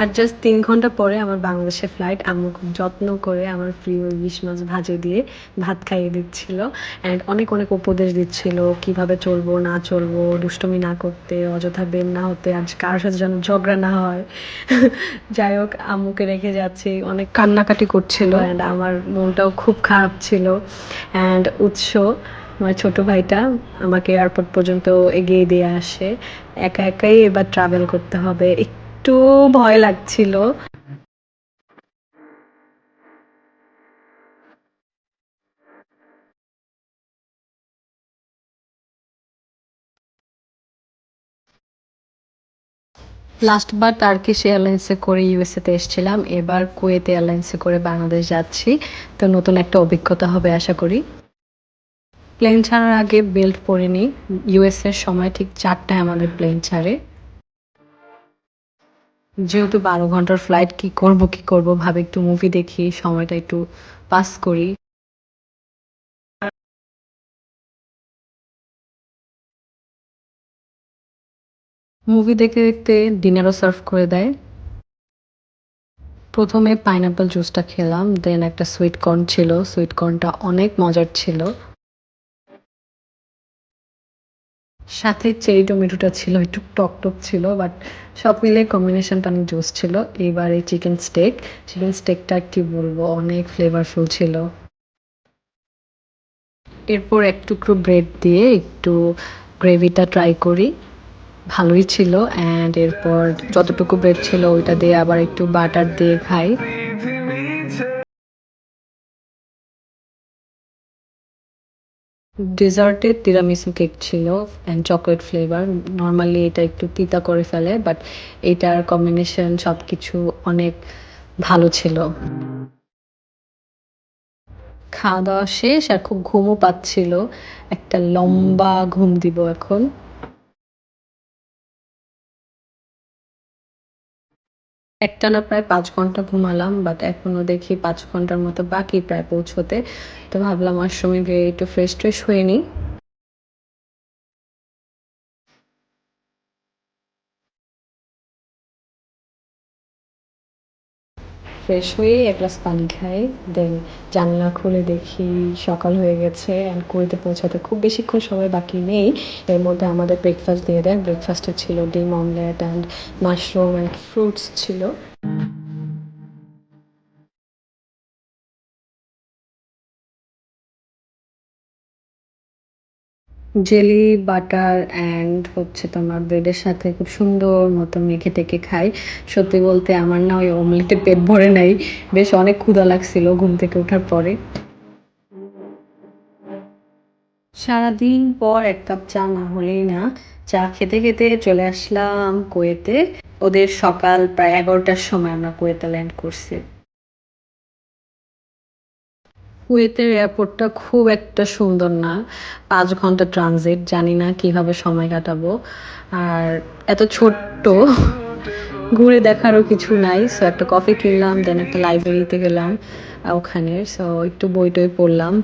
আর just ৩ ঘন্টা পরে আমার বাংলাদেশে ফ্লাইট। আম্মু খুব যত্ন করে আমার প্রিয় ইলিশ মাছ ভাজি দিয়ে ভাত খাইয়ে দিচ্ছিল। অ্যান্ড অনেক, অনেক উপদেশ দিচ্ছিল কিভাবে চলবো, না চলবো, দুষ্টুমি না করতে, অযথা বের না হতে, আজ কারো সাথে যেন ঝগড়া না হয়। যাই হোক আম্মুকে রেখে যাচ্ছি। অনেক কান্নাকাটি করছিল অ্যান্ড আমার মনটাও খুব খারাপ ছিল। অ্যান্ড আমার ছোট ভাইটা আমাকে এয়ারপোর্ট পর্যন্ত এগিয়ে দিয়ে আসে। একা একাই এবার ট্রাভেল করতে হবে। একটু ভয় লাগছিল। লাস্টবার টার্কিশ এয়ারলাইন্সে করে ইউএসএ তে এসেছিলাম। এবার কুয়েত এয়ারলাইন্সে করে বাংলাদেশ যাচ্ছি। তো নতুন একটা অভিজ্ঞতা হবে আশা করি। প্লেন ছাড়ার আগে বেল্ট পরে নিই। ইউএসএ এর সময় ঠিক ৪টায় আমাদের প্লেন ছাড়ে। যেহেতু ১২ ঘন্টার ফ্লাইট, কি করব ভাবে একটু মুভি দেখি, সময়টা একটু পাস করি। মুভি দেখতে দেখতে ডিনারও সার্ভ করে দেয়। প্রথমে পাইনাপল জুসটা খেলাম, দেন একটা সুইট কর্ন ছিল, সুইট কর্নটা অনেক মজার ছিল। সাথে চেরি টমেটোটা ছিল, একটু টক টক ছিল, বাট সব মিলে কম্বিনেশনটা অনেক জোস ছিল। এইবার এই চিকেন স্টেকটা কি বলবো, অনেক ফ্লেভারফুল ছিল। এরপর এক টুকরো ব্রেড দিয়ে একটু গ্রেভিটা ট্রাই করি, ভালোই ছিল। অ্যান্ড এরপর যতটুকু ব্রেড ছিল ওইটা দিয়ে আবার একটু বাটার দিয়ে খাই। ডেজার্টে তিরামিসু কেক ছিল অ্যান্ড চকলেট ফ্লেভার। নর্মালি এটা একটু তিতা করে ফেলে, বাট এটার কম্বিনেশন সব কিছু অনেক ভালো ছিল। খাওয়া দাওয়া শেষ আর খুব ঘুমও পাচ্ছিল। একটা লম্বা ঘুম দিব এখন। একটানা প্রায় ৫ ঘন্টা ঘুমালাম, বাট এখনো দেখি ৫ ঘন্টার মতো বাকি প্রায় পৌঁছতে। তো ভাবলাম ওয়াশরুমে গিয়ে একটু ফ্রেশ ট্রেশ হয়ে নিই। ফ্রেশ হয়ে এক গ্লাস পানি খাই, দেন জানলা খুলে দেখি সকাল হয়ে গেছে অ্যান্ড কুয়েতে পৌঁছাতে খুব বেশিক্ষণ সময় বাকি নেই। এর মধ্যে আমাদের ব্রেকফাস্ট দিয়ে দেয়। ব্রেকফাস্টে ছিল ডিম omelette and mushroom and fruits ছিল। জেলি, বাটার অ্যান্ড হচ্ছে তোমার ব্রেডের সাথে খুব সুন্দর মতো মেখে টেকে খাই। সত্যি বলতে আমার না ওই অমলেটে পেট ভরে নাই। বেশ অনেক ক্ষুধা লাগছিল ঘুম থেকে ওঠার পরে। সারাদিন পর এক কাপ চা না হলেই না। চা খেতে খেতে চলে আসলাম কুয়েতে। ওদের সকাল প্রায় ১১টার সময় আমরা কুয়েতে ল্যান্ড করছি। কুয়েতের এয়ারপোর্টটা খুব একটা সুন্দর না। ৫ ঘন্টা ট্রানজিট, জানি না কিভাবে সময় কাটাবো। আর এত ছোট্ট, ঘুরে দেখারও কিছু নাই। সো একটা কফি কিনলাম, দেন একটা লাইব্রেরিতে গেলাম ওখানে। সো একটু বই টই পড়লাম।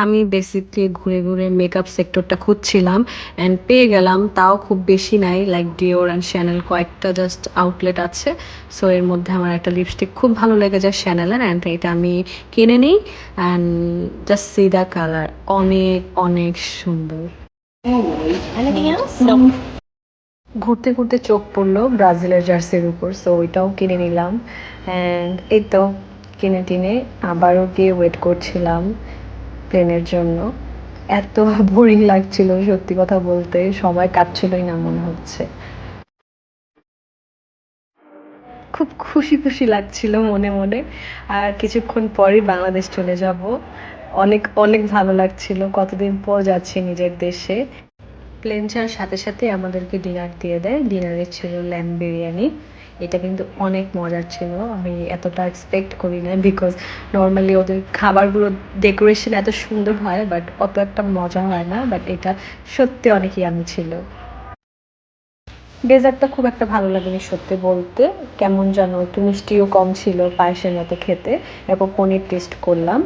আমি বেসিকলি ঘুরে ঘুরে মেকআপ সেক্টরটা খুঁজছিলাম অ্যান্ড পেয়ে গেলাম, তাও খুব বেশি নাই। লাইক ডিওর অ্যান্ড শ্যানেল কয়েকটা জাস্ট আউটলেট আছে। সো এর মধ্যে আমার একটা লিপস্টিক খুব ভালো লেগে যায় শ্যানেলের, অ্যান্ড এটা আমি কিনে নিই। And just see the colour, অনেক অনেক সুন্দর। Anything else? Nope. ঘুরতে ঘুরতে চোখ পড়লো ব্রাজিলের জার্সির উপর, সো ওইটাও কিনে নিলাম। অ্যান্ড এই তো কিনে টিনে আবারও গিয়ে ওয়েট করছিলাম প্লেনের জন্য। এত বোরিং লাগছিল সত্যি কথা বলতে, সময় কাটছিলই না মনে হচ্ছে। খুব খুশি খুশি লাগছিল মনে মনে। আর কিছুক্ষণ পরই বাংলাদেশ চলে যাব। অনেক অনেক ভালো লাগছিল, কতদিন পর যাচ্ছি নিজের দেশে। প্লেন ছাড়ার সাথে সাথে আমাদেরকে ডিনার দিয়ে দেয়। ডিনারে ছিল ল্যাম্ব বিরিয়ানি। এটা কিন্তু অনেক মজার ছিল, আমি এতটা এক্সপেক্ট করি না, বিকজ নর্মালি ওদের খাবারগুলো ডেকোরেশন এত সুন্দর হয় বাট অত একটা মজা হয় না, বাট এটা সত্যি অনেক ইয়ামি ছিল। ডেজার্টটা খুব একটা ভালো লাগেনি সত্যি বলতে, কেমন যেন একটু মিষ্টিও কম ছিল, পায়েসের মতো খেতে। এরপর পনির টেস্ট করলাম।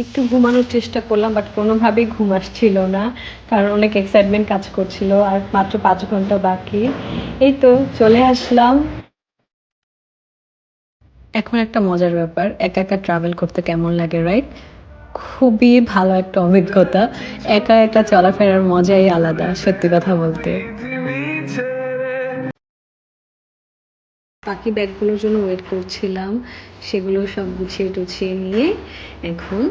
একটু ঘুমানোর চেষ্টা করলাম, বাট কোনোভাবেই ঘুম আসছিল না, কারণ অনেক এক্সাইটমেন্ট কাজ করছিল। আর মাত্র 5 ঘন্টা বাকি। এই তো চলে আসলাম। এখন একটা মজার ব্যাপার, একা একা ট্রাভেল করতে কেমন লাগে, রাইট? খুবই ভালো একটা অভিজ্ঞতা। একা একা চলাফেরার মজাই আলাদা, সত্যি কথা বলতে। বাকি ব্যাগগুলোর জন্য ওয়েট করছিলাম, সেগুলো সব গুছিয়ে টুছিয়ে নিয়ে এখন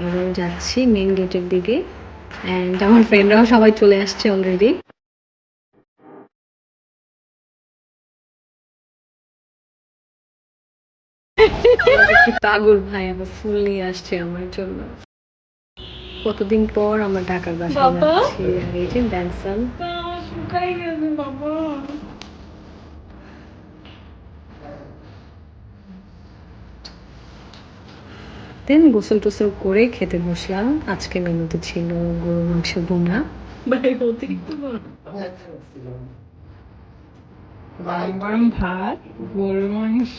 আমরা যাচ্ছি মেন গেটের দিকে। অ্যান্ড আমার ফ্রেন্ডরাও সবাই চলে আসছে অলরেডি। পাগল ভাই আবার ফুল নিয়ে আসছে আমার জন্য। কতদিন পর আমরা ঢাকার বাসায় যাচ্ছি। আর এই যে ব্যানসান দেন গোসল টোসল করে খেতে বসলাম। আজকে মেনুতে ছিল গরুর মাংস ভুনা, গরম গরম ভাত, গরুর মাংস,